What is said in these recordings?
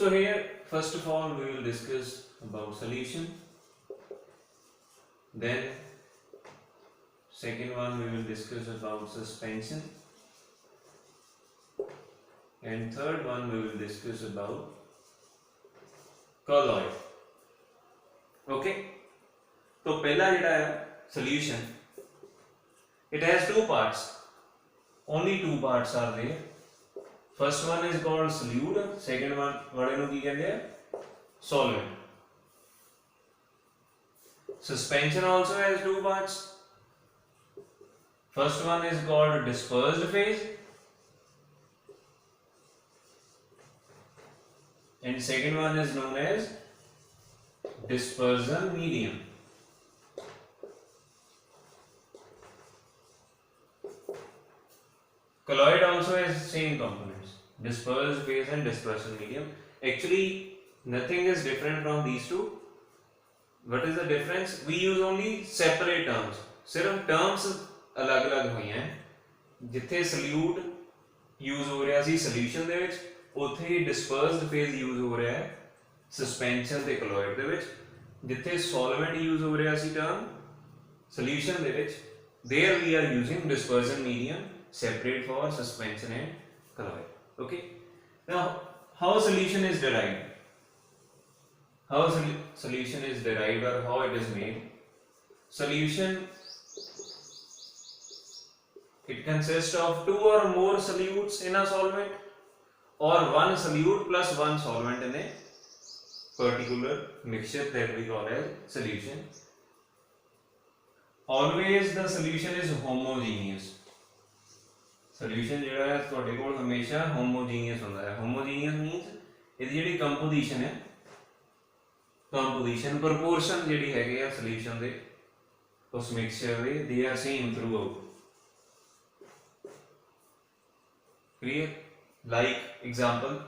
So here first of all we will discuss about solution, then second one we will discuss about suspension, and third one we will discuss about colloid. Okay, तो पहला जिहड़ा है solution, it has two parts, only two parts are there. First one is called solute, second one वाले नूं की कहते हैं solvent. Suspension also has two parts. First one is called dispersed phase and second one is known as dispersion medium. Colloid also has same components, dispersed phase and dispersion medium. Actually nothing is different from these two. What is the difference? We use only separate terms. सिर्फ terms अलग अलग हुई हैं. जिथे solute use हो रहा सी solution दे विच, उथे ही dispersed phase use हो रहा है suspension ते colloid दे विच. जिथे solvent use हो रहा सी term solution they which, there we are using dispersion medium separate for suspension and colloid. Okay. Now how solution is derived? How solution is derived or how it is made? Solution, it consists of two or more solutes in a solvent or one solute plus one solvent in a particular mixture that we call as solution. Always the solution is homogeneous. Solution जिहड़ा है तुहाडे कोल हमेशा homogeneous होंदा है. Homogeneous means इहदी जिहड़ी composition है, composition proportion जिहड़ी हैगी आ solution दे उस mixture they, they are same throughout. Clear? Like example,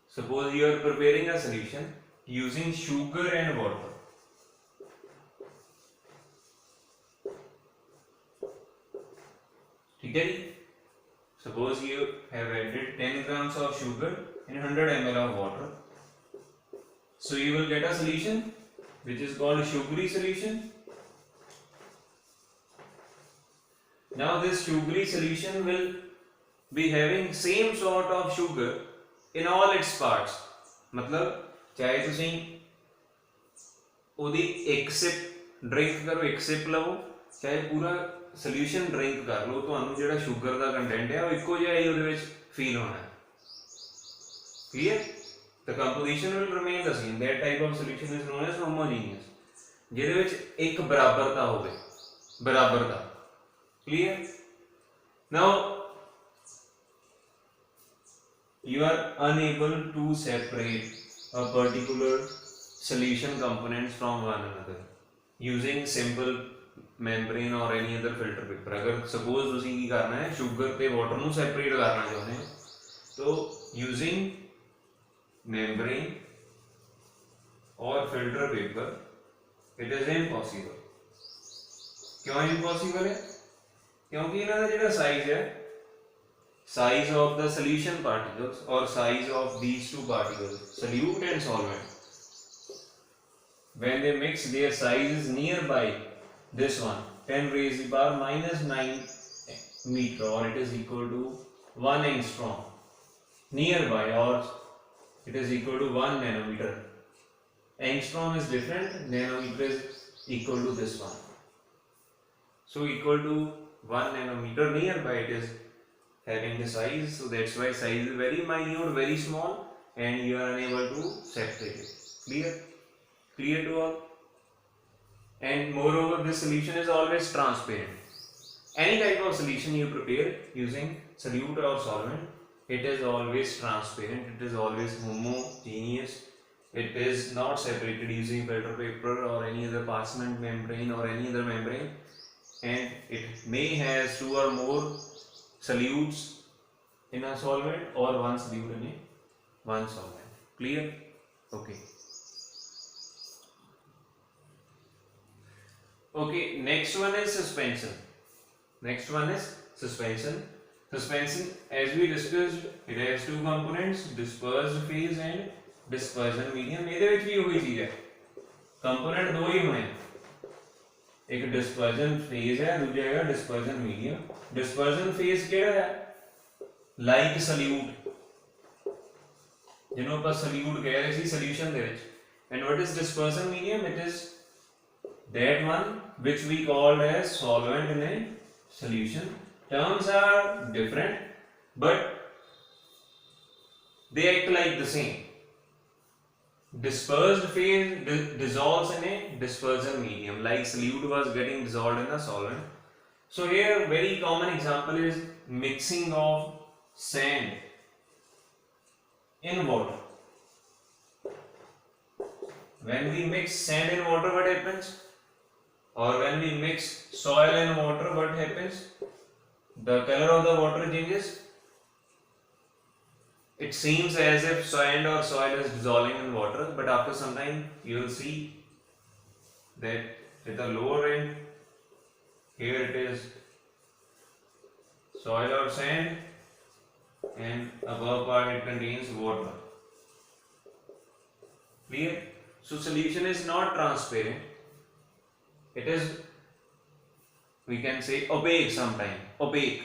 suppose you are preparing a solution using sugar and water. ठीक है जी. Suppose you have added 10 grams of sugar in 100 ml of water. So you will get a solution which is called sugary solution. Now this sugary solution will be having same sort of sugar in all its parts. मतलब चाहे तुसी ओदी एक SIP drink करो, एक SIP लवो, चाहे पूरा solution drink कर लो, तुहानू जिहड़ा sugar दा कंटेंट है वो इक्को जिहा ही उहदे विच फील होना है. Clear? The composition will remain the same. That type of solution is known as homogeneous. जिहदे विच एक बराबरता होवे, बराबरता. Clear? Now you are unable to separate a particular solution components from one another using simple membrane or any other filter paper. अगर suppose तुसीं की करना है sugar ते water नू separate करना चाहते हो, तो using membrane or filter paper it is impossible. क्यों impossible है? क्योंकि इन्हां दा जिहड़ा size है, size of the solution particles or size of these two particles, solute and solvent, when they mix their size is nearby this one, 10 raised to the power minus 9 meter, or it is equal to 1 angstrom, nearby, or it is equal to 1 nanometer. Angstrom is different, nanometer is equal to this one. So equal to 1 nanometer, nearby it is having the size, so that's why size is very minute, very small, and you are unable to separate it. Clear? Clear to all? And moreover, this solution is always transparent. Any type of solution you prepare using solute or solvent, it is always transparent, it is always homogeneous, it is not separated using filter paper or any other parchment membrane or any other membrane, and it may has two or more solutes in a solvent or one solute in a one solvent. Clear? Okay. Okay, next one is suspension. Next one is suspension. Suspension, as we discussed, it has two components, dispersed phase and dispersion medium. ਇਹਦੇ ਵਿੱਚ ਵੀ ਉਹੀ ਚੀਜ਼ ਹੈ, component ਦੋ ਹੀ ਹੋਣੇ, ਇੱਕ dispersion phase ਹੈ, ਦੂਜਾ ਹੈਗਾ dispersion medium. Dispersion phase ਕਿਹੜਾ ਹੈ? Like solute, ਜਿਹਨੂੰ ਆਪਾਂ solute ਕਹਿ ਰਹੇ ਸੀ solution ਦੇ ਵਿੱਚ. And what is dispersion medium? It is that one which we called as solvent in a solution. Terms are different, but they act like the same. Dispersed phase dissolves in a dispersion medium, like solute was getting dissolved in a solvent. So here very common example is mixing of sand in water. When we mix sand in water, what happens? Or when we mix soil and water, what happens? The color of the water changes. It seems as if sand or soil is dissolving in water, but after some time you will see that at the lower end, here it is soil or sand, and above part it contains water. Clear? So solution is not transparent. It is, we can say, opaque sometimes, opaque,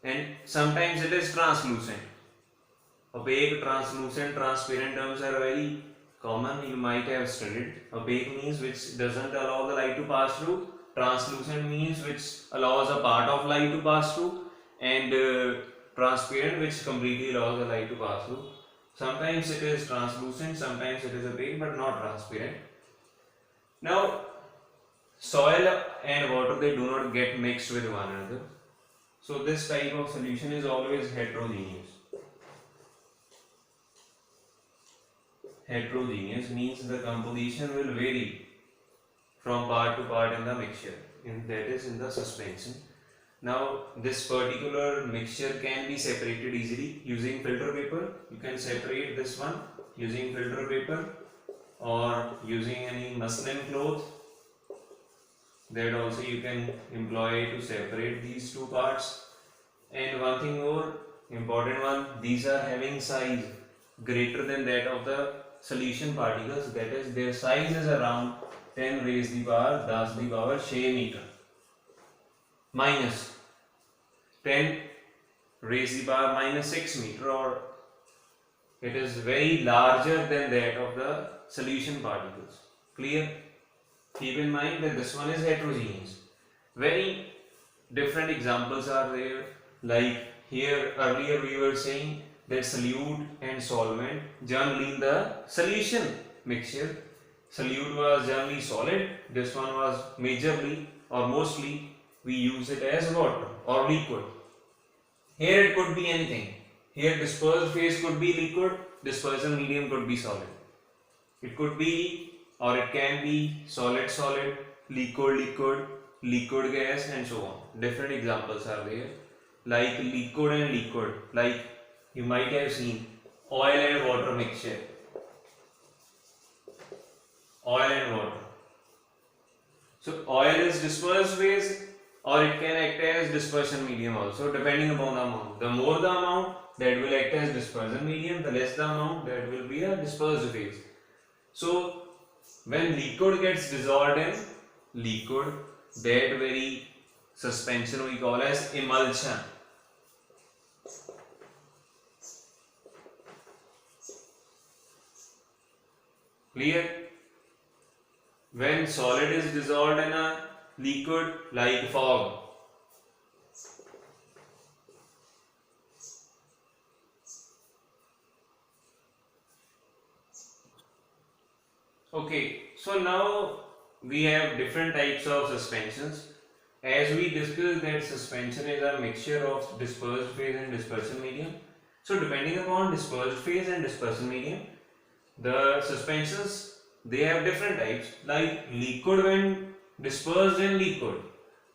and sometimes it is translucent. Opaque, translucent, transparent terms are very common, you might have studied. Opaque means which doesn't allow the light to pass through, translucent means which allows a part of light to pass through, and transparent which completely allows the light to pass through. Sometimes it is translucent, sometimes it is opaque, but not transparent. Now soil and water, they do not get mixed with one another, so this type of solution is always heterogeneous. Heterogeneous means the composition will vary from part to part in the mixture, that is in the suspension. Now this particular mixture can be separated easily using filter paper. You can separate this one using filter paper or using any muslin cloth. That also you can employ to separate these two parts. And one thing more important one, these are having size greater than that of the solution particles, that is their size is around 10 raised the power 10 the power 6 meter minus 10 raised the power minus 6 meter, or it is very larger than that of the solution particles. Clear? Keep in mind that this one is heterogeneous. Very different examples are there, like here earlier we were saying that solute and solvent, generally in the solution mixture, solute was generally solid, this one was majorly or mostly we use it as water or liquid. Here it could be anything. Here dispersed phase could be liquid, dispersion medium could be solid. It could be, or it can be solid solid, liquid liquid, liquid gas, and so on. Different examples are there, like liquid and liquid, like you might have seen oil and water mixture, oil and water. So oil is dispersed phase, or it can act as dispersion medium also, depending upon the amount. The more the amount, that will act as dispersion medium, the less the amount, that will be a dispersed phase. So when liquid gets dissolved in liquid, that very suspension we call as emulsion. Clear? When solid is dissolved in a liquid, like fog, okay, so now we have different types of suspensions. As we discussed that suspension is a mixture of dispersed phase and dispersion medium. So depending upon dispersed phase and dispersion medium, the suspensions, they have different types. Like liquid, when dispersed in liquid,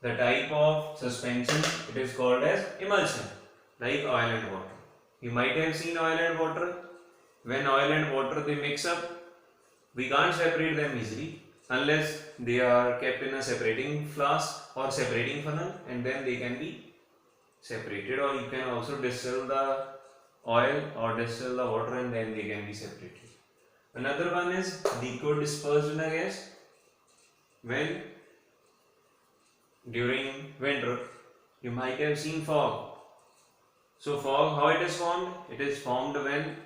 the type of suspension, it is called as emulsion, like oil and water. You might have seen oil and water. When oil and water they mix up, we can't separate them easily unless they are kept in a separating flask or separating funnel, and then they can be separated, or you can also distill the oil or distill the water and then they can be separated. Another one is liquid dispersed in a gas. When during winter you might have seen fog. So fog, how it is formed? It is formed when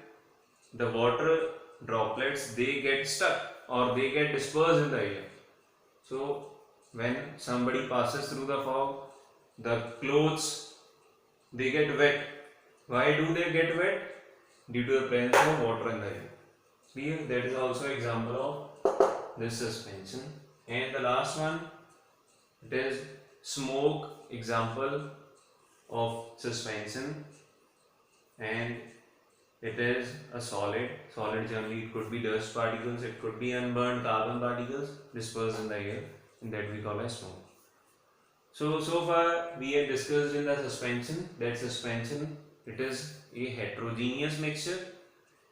the water droplets, they get stuck or they get dispersed in the air. So when somebody passes through the fog, the clothes, they get wet. Why do they get wet? Due to the presence of water in the air. Clear? That is also example of this suspension. And the last one, it is smoke, example of suspension, and it is a solid. Solid generally it could be dust particles, it could be unburned carbon particles dispersed in the air, and that we call as smoke. So far we have discussed in the suspension that suspension, it is a heterogeneous mixture.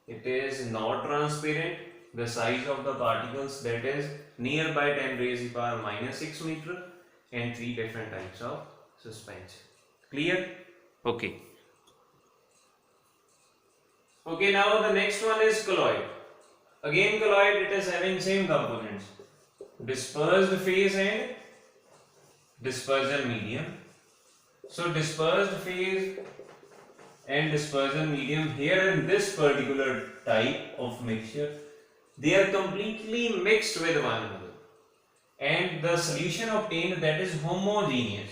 It is not transparent. The size of the particles, that is nearby 10 raised to the power minus 6 meter, and 3 different types of suspension. Clear? Okay. Okay, now the next one is colloid. Again colloid, it is having same components, dispersed phase and dispersion medium. So dispersed phase and dispersion medium, here in this particular type of mixture, they are completely mixed with one another, and the solution obtained, that is homogeneous.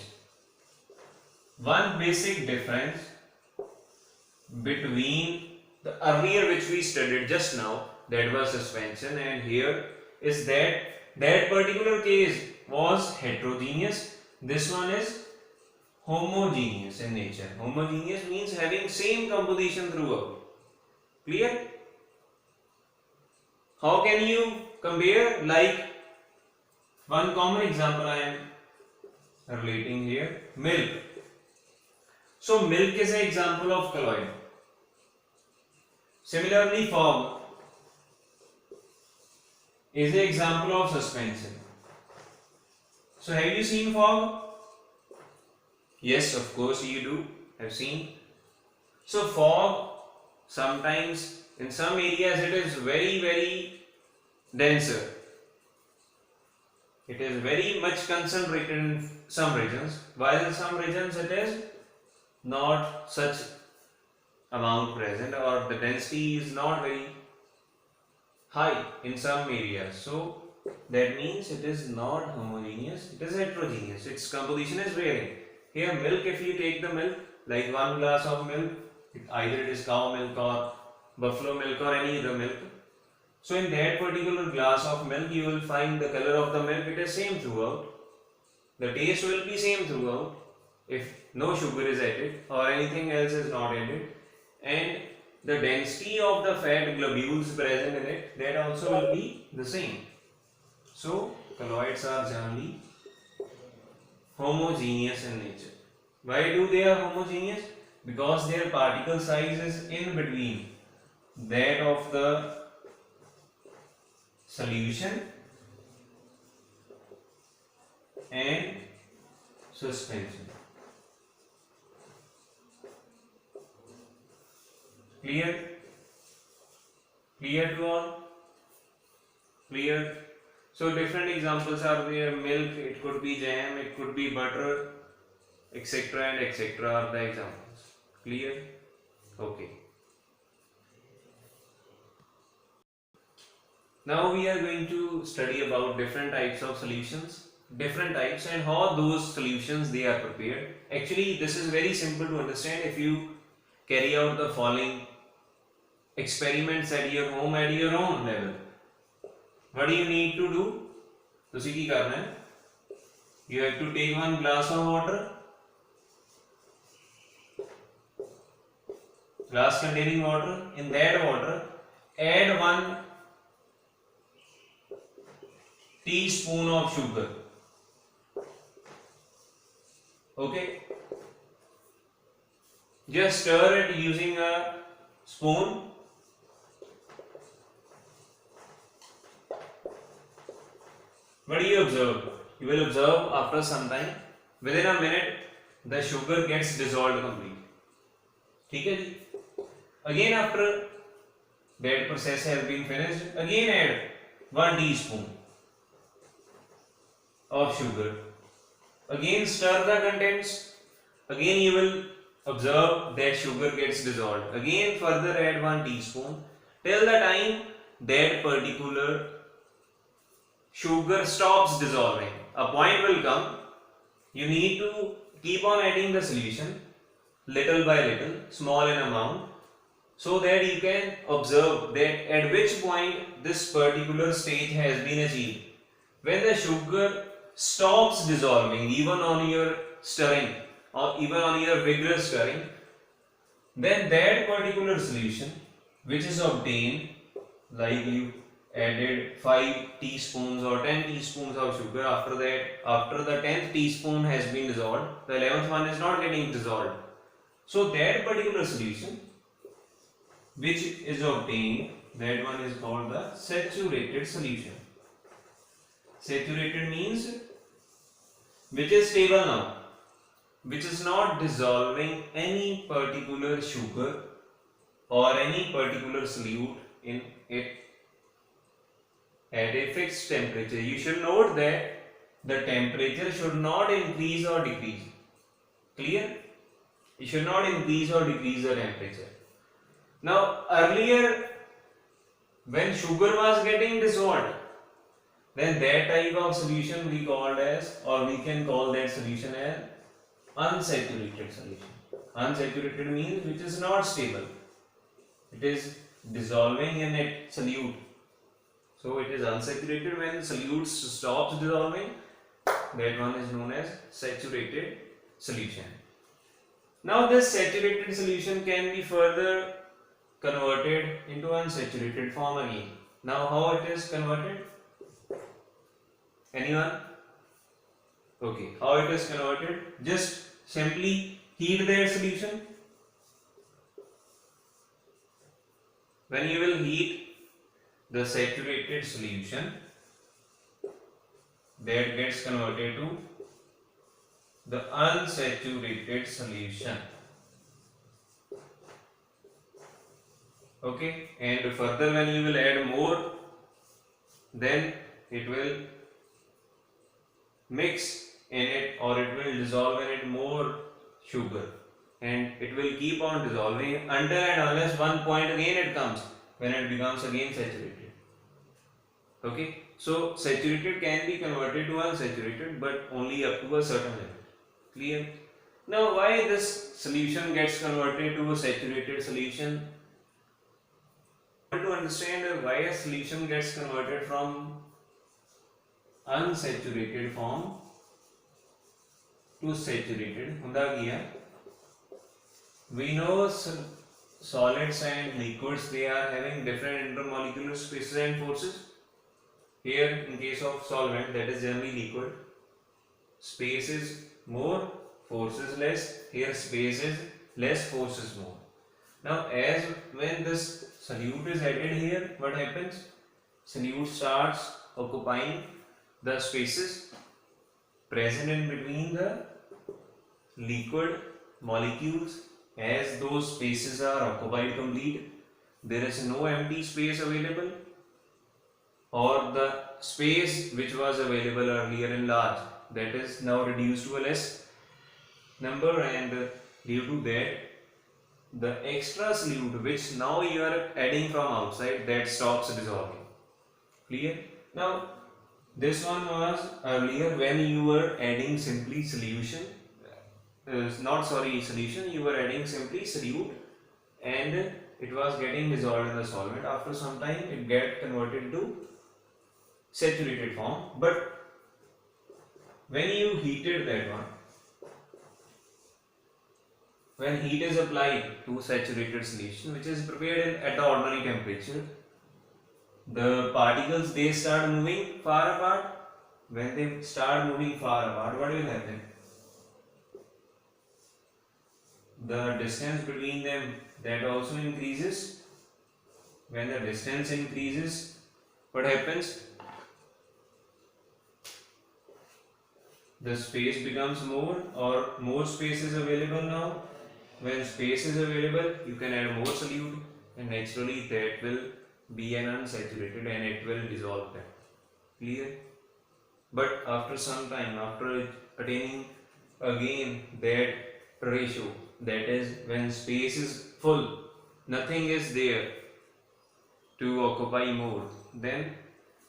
One basic difference between the earlier which we studied just now, that was suspension, and here is that particular case was heterogeneous. This one is homogeneous in nature. Homogeneous means having same composition throughout. Clear? How can you compare? Like one common example I am relating here, milk. So milk is an example of colloid. Similarly, fog is an example of suspension. So have you seen fog? Yes, of course you do have seen. So fog, sometimes in some areas it is very denser. It is very much concentrated in some regions, while in some regions it is not such amount present, or the density is not very high in some areas. So that means it is not homogeneous, it is heterogeneous. Its composition is varying. Here milk, if you take the milk, like one glass of milk, either it is cow milk or buffalo milk or any other milk. So in that particular glass of milk, you will find the color of the milk, it is same throughout. The taste will be same throughout if no sugar is added or anything else is not added, and the density of the fat globules present in it, that also will be the same. So colloids are generally homogeneous in nature. Why do they are homogeneous? Because their particle size is in between that of the solution and suspension. Clear? Clear to all? Clear? So different examples are there. Milk, it could be jam, it could be butter, etc. and etc. are the examples. Clear? Okay. Now we are going to study about different types of solutions, different types, and how those solutions they are prepared. Actually, this is very simple to understand if you carry out the following experiments at your home at your own level. What do you need to do? ਤੁਸੀਂ ਕੀ ਕਰਨਾ ਹੈ? You have to take one glass of water, glass containing water. In that water, add 1 teaspoon of sugar. Okay, just stir it using a spoon. What do you observe? You will observe after some time, within a minute, the sugar gets dissolved completely. ठीक है जी. Again after that process has been finished, again add 1 teaspoon of sugar. Again stir the contents. Again you will observe that sugar gets dissolved. Again further add 1 teaspoon till the time that particular sugar stops dissolving. A point will come, you need to keep on adding the solution little by little, small in amount, so that you can observe that at which point this particular stage has been achieved. When the sugar stops dissolving, even on your stirring or even on your vigorous stirring, then that particular solution which is obtained, like you added 5 teaspoons or 10 teaspoons of sugar, after that, after the 10th teaspoon has been dissolved, the 11th one is not getting dissolved. So that particular solution which is obtained, that one is called the saturated solution. Saturated means which is stable now, which is not dissolving any particular sugar or any particular solute in it at a fixed temperature. You should note that the temperature should not increase or decrease. Clear? You should not increase or decrease the temperature. Now earlier when sugar was getting dissolved, then that type of solution we called as, or we can call that solution as unsaturated solution. Unsaturated means which is not stable. It is dissolving in a solute. So it is unsaturated. When the solute stops dissolving, that one is known as saturated solution. Now this saturated solution can be further converted into unsaturated form again. Now how it is converted? Anyone? Okay, how it is converted? Just simply heat their solution. When you will heat the saturated solution, that gets converted to the unsaturated solution. Okay, and further when you will add more, then it will mix in it, or it will dissolve in it more sugar, and it will keep on dissolving until and unless one point again it comes when it becomes again saturated. Okay, so saturated can be converted to unsaturated, but only up to a certain level. Clear? Now why this solution gets converted to a saturated solution? To understand why a solution gets converted from unsaturated form to saturated, hunda kiya, we know solids and liquids, they are having different intermolecular spaces and forces. Here in case of solvent, that is generally liquid, space is more, force is less. Here space is less, force is more. Now as when this solute is added here, what happens? Solute starts occupying the spaces present in between the liquid molecules. As those spaces are occupied complete, there is no empty space available, or the space which was available earlier in large, that is now reduced to a less number, and due to that the extra solute which now you are adding from outside, that stops dissolving. Clear? Now this one was earlier when you were adding simply solution, solution, you were adding simply solute and it was getting dissolved in the solvent. After some time it get converted to saturated form, but when you heated that one, when heat is applied to saturated solution which is prepared at the ordinary temperature, the particles, they start moving far apart. When they start moving far apart, what will happen? The distance between them, that also increases. When the distance increases, what happens? the space becomes more, or more space is available now. When space is available, you can add more solute, and naturally that will be an unsaturated and it will dissolve that. Clear? But after some time, after attaining again that ratio, that is when space is full, nothing is there to occupy more, then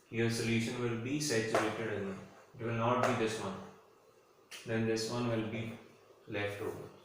your solution will be saturated again. It will not be this one. Then this one will be left over.